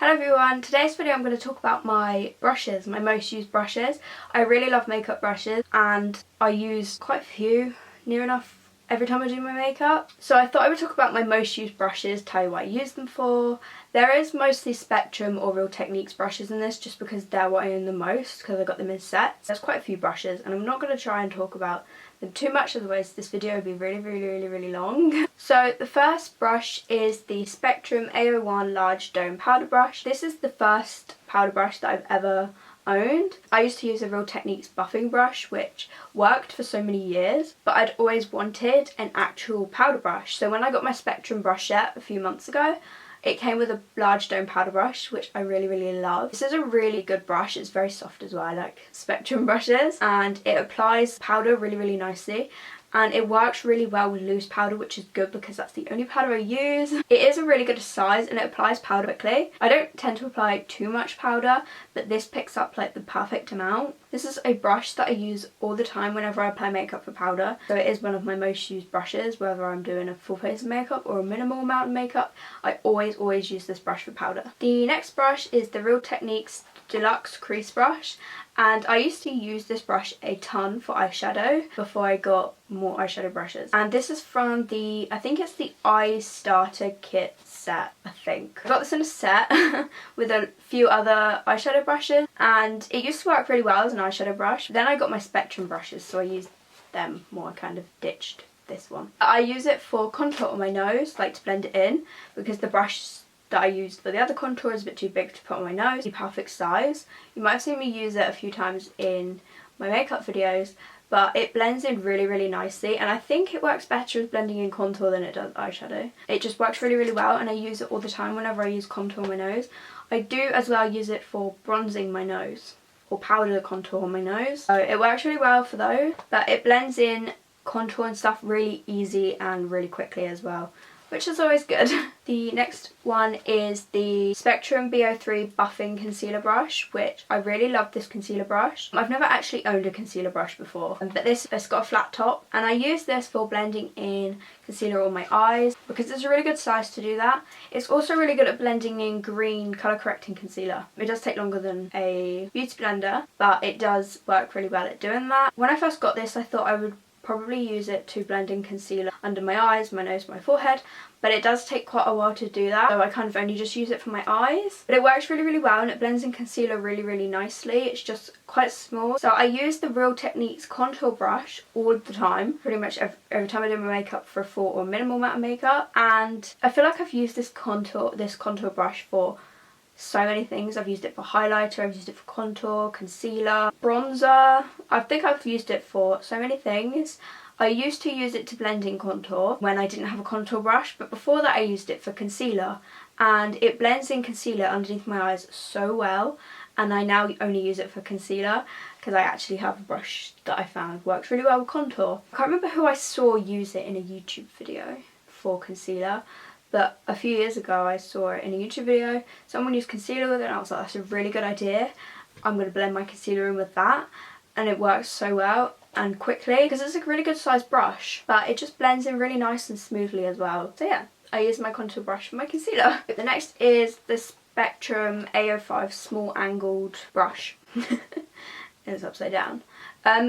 Hello everyone, today's video I'm going to talk about my brushes, my most used brushes. I really love makeup brushes and I use quite a few, near enough every time I do my makeup. So I thought I would talk about my most used brushes, tell you what I use them for. There is mostly Spectrum or Real Techniques brushes in this just because they're what I own the most because I got them in sets. There's quite a few brushes and I'm not going to try and talk about them too much, otherwise this video would be really long. So the first brush is the Spectrum A01 Large Dome Powder Brush. This is the first powder brush that I've ever owned. I used to use a Real Techniques buffing brush which worked for so many years, but I'd always wanted an actual powder brush. So when I got my Spectrum brush set a few months ago, it came with a large dome powder brush, which I really love. This is a really good brush. It's very soft as well. I like Spectrum brushes, and it applies powder really nicely. And it works really well with loose powder, which is good because that's the only powder I use. It is a really good size and it applies powder quickly. I don't tend to apply too much powder, but this picks up like the perfect amount. This is a brush that I use all the time whenever I apply makeup for powder. So it is one of my most used brushes, whether I'm doing a full face of makeup or a minimal amount of makeup. I always use this brush for powder. The next brush is the Real Techniques Deluxe Crease Brush. And I used to use this brush a ton for eyeshadow before I got more eyeshadow brushes. And this is from the, I think it's the Eye Starter Kit set, I think. I got this in a set with a few other eyeshadow brushes and it used to work really well as an eyeshadow brush. Then I got my Spectrum brushes, so I used them more. I kind of ditched this one. I use it for contour on my nose, like to blend it in, because the brush that I used for the other contour is a bit too big to put on my nose. The perfect size. You might have seen me use it a few times in my makeup videos, but it blends in really nicely, and I think it works better with blending in contour than it does eyeshadow. It just works really well, and I use it all the time whenever I use contour on my nose. I do as well use it for bronzing my nose or powder the contour on my nose. So it works really well for those, but it blends in contour and stuff really easy and really quickly as well, which is always good. The next one is the Spectrum BO3 Buffing Concealer Brush, which I really love this concealer brush. I've never actually owned a concealer brush before, but it's got a flat top, and I use this for blending in concealer on my eyes because it's a really good size to do that. It's also really good at blending in green colour correcting concealer. It does take longer than a beauty blender, but it does work really well at doing that. When I first got this, I thought I would probably use it to blend in concealer under my eyes, my nose, my forehead, but it does take quite a while to do that, so I kind of only just use it for my eyes. But it works really well and it blends in concealer really nicely. It's just quite small. So I use the Real Techniques contour brush all the time, pretty much every time I do my makeup for a full or minimal amount of makeup, and I feel like I've used this contour brush for so many things. I've used it for highlighter, I've used it for contour, concealer, bronzer. I think I've used it for so many things. I used to use it to blend in contour when I didn't have a contour brush, but before that I used it for concealer, and it blends in concealer underneath my eyes so well, and I now only use it for concealer because I actually have a brush that I found works really well with contour. I can't remember who I saw use it in a YouTube video for concealer, but a few years ago I saw it in a YouTube video. Someone used concealer with it and I was like, that's a really good idea. I'm going to blend my concealer in with that, and it works so well and quickly because it's a really good sized brush, but it just blends in really nice and smoothly as well. So yeah, I use my contour brush for my concealer. The next is the Spectrum A05 Small Angled Brush. It's upside down.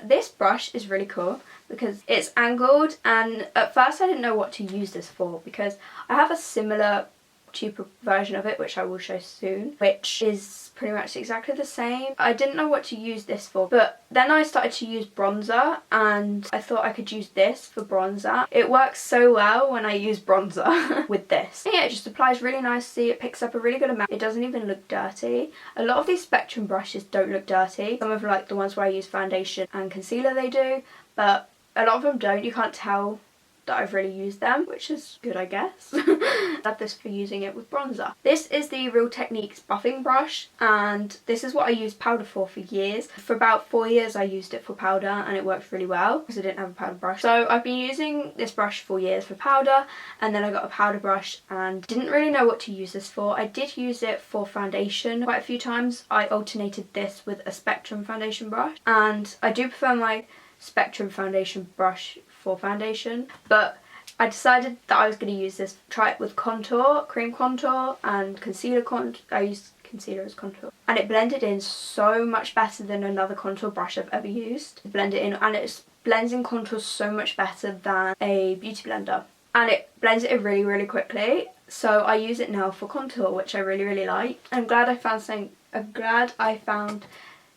This brush is really cool because it's angled, and at first I didn't know what to use this for because I have a similar cheaper version of it which I will show soon, which is pretty much exactly the same. I didn't know what to use this for, but then I started to use bronzer and I thought I could use this for bronzer. It works so well when I use bronzer with this. And yeah, it just applies really nicely. It picks up a really good amount. It doesn't even look dirty. A lot of these Spectrum brushes don't look dirty. Some of like the ones where I use foundation and concealer they do, but a lot of them don't. You can't tell that I've really used them, which is good, I guess. I love this for using it with bronzer. This is the Real Techniques buffing brush, and this is what I used powder for years. For about 4 years I used it for powder and it worked really well because I didn't have a powder brush. So I've been using this brush for years for powder, and then I got a powder brush and didn't really know what to use this for. I did use it for foundation quite a few times. I alternated this with a Spectrum foundation brush, and I do prefer my Spectrum foundation brush for foundation, but I decided that I was going to use this, try it with contour, cream contour and concealer contour. I used concealer as contour. And it blended in so much better than another contour brush I've ever used. Blend it in, and it blends in contour so much better than a beauty blender. And it blends it in really, really quickly. So I use it now for contour, which I really, really like. I'm glad I found something. I'm glad I found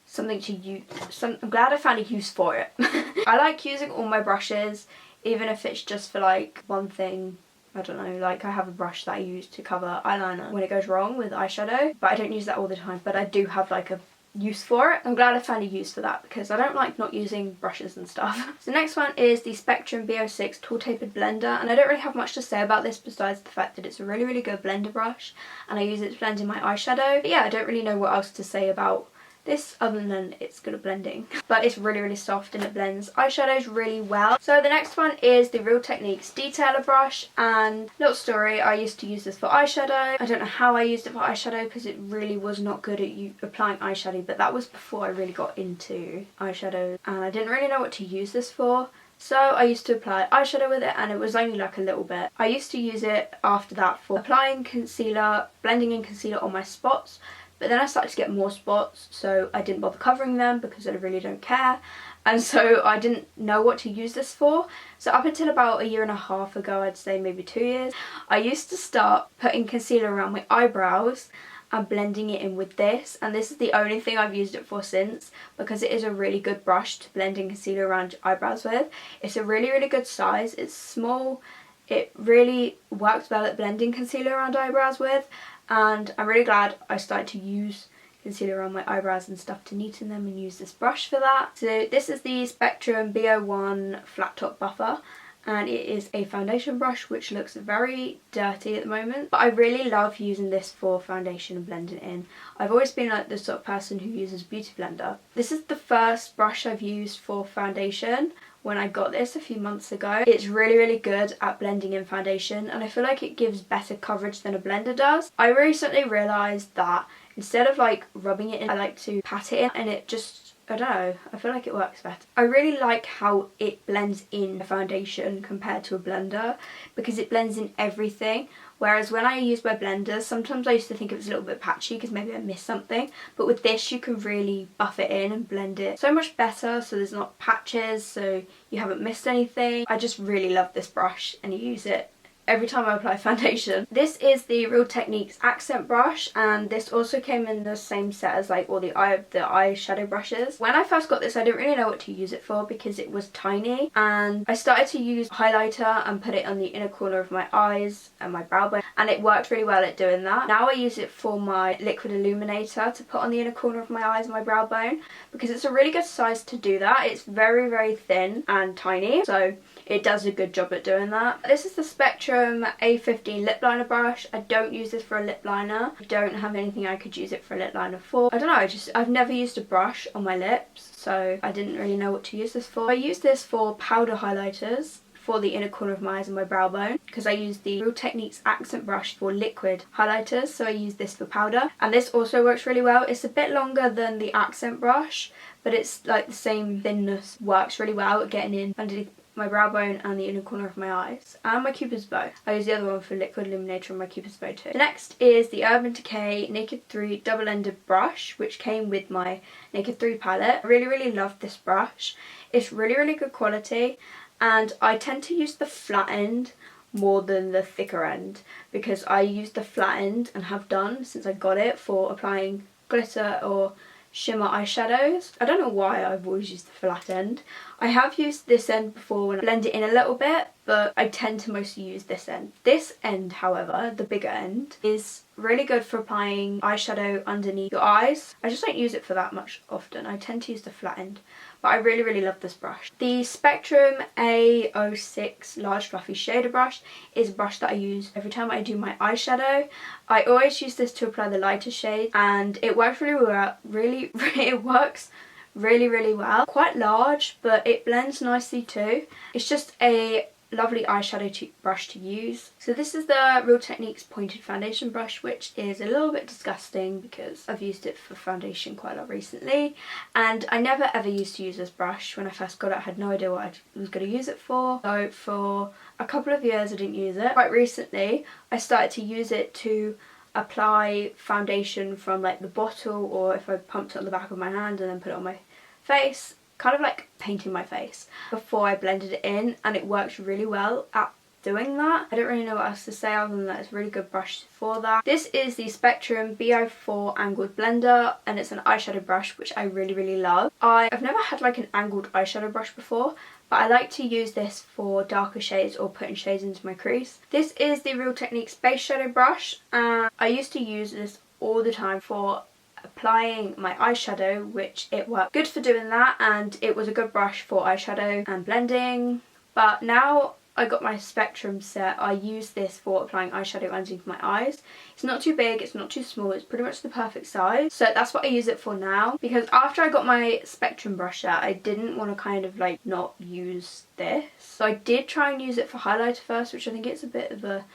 something to use. I'm glad I found a use for it. I like using all my brushes, even if it's just for like one thing. I don't know, like I have a brush that I use to cover eyeliner when it goes wrong with eyeshadow, but I don't use that all the time, but I do have like a use for it. I'm glad I found a use for that because I don't like not using brushes and stuff. So the next one is the Spectrum B06 Tall Tapered Blender, and I don't really have much to say about this besides the fact that it's a really, really good blender brush and I use it to blend in my eyeshadow. But yeah, I don't really know what else to say about this other than it's good at blending, but it's really, really soft and it blends eyeshadows really well. So the next one is the Real Techniques Detailer brush, and little story, I used to use this for eyeshadow. I don't know how I used it for eyeshadow because it really was not good at applying eyeshadow, but that was before I really got into eyeshadow and I didn't really know what to use this for. So I used to apply eyeshadow with it and it was only like a little bit. I used to use it after that for applying concealer, blending in concealer on my spots. But then I started to get more spots, so I didn't bother covering them because I really don't care. And so I didn't know what to use this for. So up until about 1.5 years ago, I'd say maybe 2 years, I used to start putting concealer around my eyebrows and blending it in with this. And this is the only thing I've used it for since, because it is a really good brush to blend in concealer around your eyebrows with. It's a really, really good size. It's small. It really works well at blending concealer around eyebrows with. And I'm really glad I started to use concealer around my eyebrows and stuff to neaten them and use this brush for that. So this is the Spectrum B01 Flat Top Buffer, and it is a foundation brush which looks very dirty at the moment, but I really love using this for foundation and blending it in. I've always been like the sort of person who uses beauty blender. This is the first brush I've used for foundation. When I got this a few months ago, it's really, really good at blending in foundation, and I feel like it gives better coverage than a blender does. I recently realised that instead of like rubbing it in, I like to pat it in, and it just, I don't know, I feel like it works better. I really like how it blends in foundation compared to a blender, because it blends in everything. Whereas when I use my blender, sometimes I used to think it was a little bit patchy because maybe I missed something. But with this, you can really buff it in and blend it so much better, so there's not patches, so you haven't missed anything. I just really love this brush and use it every time I apply foundation. This is the Real Techniques Accent Brush, and this also came in the same set as like all the eyeshadow brushes. When I first got this, I didn't really know what to use it for because it was tiny, and I started to use highlighter and put it on the inner corner of my eyes and my brow bone, and it worked really well at doing that. Now I use it for my liquid illuminator to put on the inner corner of my eyes and my brow bone, because it's a really good size to do that. It's very, very thin and tiny, so it does a good job at doing that. This is the Spectrum A15 lip liner brush. I don't use this for a lip liner. I don't have anything I could use it for a lip liner for. I don't know, I've never used a brush on my lips, so I didn't really know what to use this for. I use this for powder highlighters for the inner corner of my eyes and my brow bone, because I use the Real Techniques Accent Brush for liquid highlighters, so I use this for powder. And this also works really well. It's a bit longer than the accent brush, but it's like the same thinness. Works really well at getting in underneath my brow bone and the inner corner of my eyes and my Cupid's bow. I use the other one for liquid illuminator on my Cupid's bow too. The next is the Urban Decay Naked 3 double-ended brush, which came with my Naked 3 palette. I really, really love this brush. It's really, really good quality, and I tend to use the flat end more than the thicker end, because I use the flat end and have done since I got it for applying glitter or shimmer eyeshadows. I don't know why I've always used the flat end. I have used this end before when I blend it in a little bit, but I tend to mostly use this end. This end, however, the bigger end, is really good for applying eyeshadow underneath your eyes. I just don't use it for that much often. I tend to use the flat end, but I really, really love this brush. The Spectrum A06 Large Fluffy Shader Brush is a brush that I use every time I do my eyeshadow. I always use this to apply the lighter shade, and it works really well. It works really, really well. Quite large, but it blends nicely too. It's just a lovely eyeshadow brush to use. So this is the Real Techniques pointed foundation brush, which is a little bit disgusting because I've used it for foundation quite a lot recently, and I never ever used to use this brush. When I first got it, I had no idea what I was going to use it for. So for a couple of years I didn't use it. Quite recently I started to use it to apply foundation from like the bottle, or if I pumped it on the back of my hand and then put it on my face, kind of like painting my face before I blended it in, and it works really well at doing that. I don't really know what else to say other than that it's a really good brush for that. This is the Spectrum BO4 angled blender, and it's an eyeshadow brush which I really love. I've never had like an angled eyeshadow brush before, but I like to use this for darker shades or putting shades into my crease. This is the Real Techniques base shadow brush, and I used to use this all the time for applying my eyeshadow, which it worked good for doing that, and it was a good brush for eyeshadow and blending. But now I got my Spectrum set, I use this for applying eyeshadow underneath my eyes. It's not too big, it's not too small, it's pretty much the perfect size. So that's what I use it for now, because after I got my Spectrum brush set, I didn't want to kind of like not use this. So I did try and use it for highlighter first, which I think it's a bit of a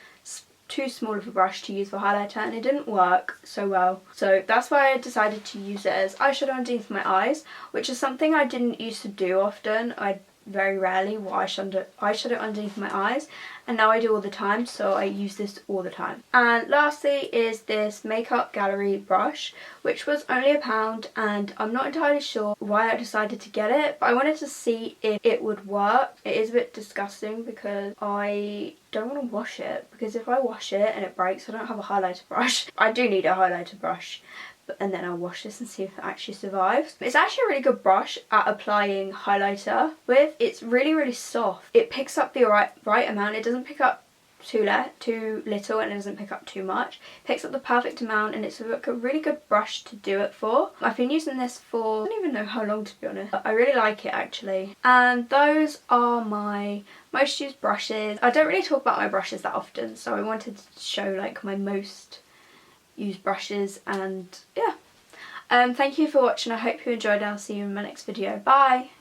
too small of a brush to use for highlighter, and it didn't work so well. So that's why I decided to use it as eyeshadow underneath my eyes, which is something I didn't used to do often. I very rarely wore eyeshadow underneath my eyes, and now I do all the time, so I use this all the time. And lastly is this Makeup Gallery brush, which was only £1, and I'm not entirely sure why I decided to get it, but I wanted to see if it would work. It is a bit disgusting because I don't want to wash it, because if I wash it and it breaks, I don't have a highlighter brush. I do need a highlighter brush, and then I'll wash this and see if it actually survives. It's actually a really good brush at applying highlighter with. It's really soft. It picks up the right amount. It doesn't pick up too little, and it doesn't pick up too much. It picks up the perfect amount, and it's a really good brush to do it for. I've been using this for I don't even know how long, to be honest, but I really like it actually. And those are my most used brushes. I don't really talk about my brushes that often, so I wanted to show like my most used brushes, and yeah. Thank you for watching. I hope you enjoyed. I'll see you in my next video. Bye!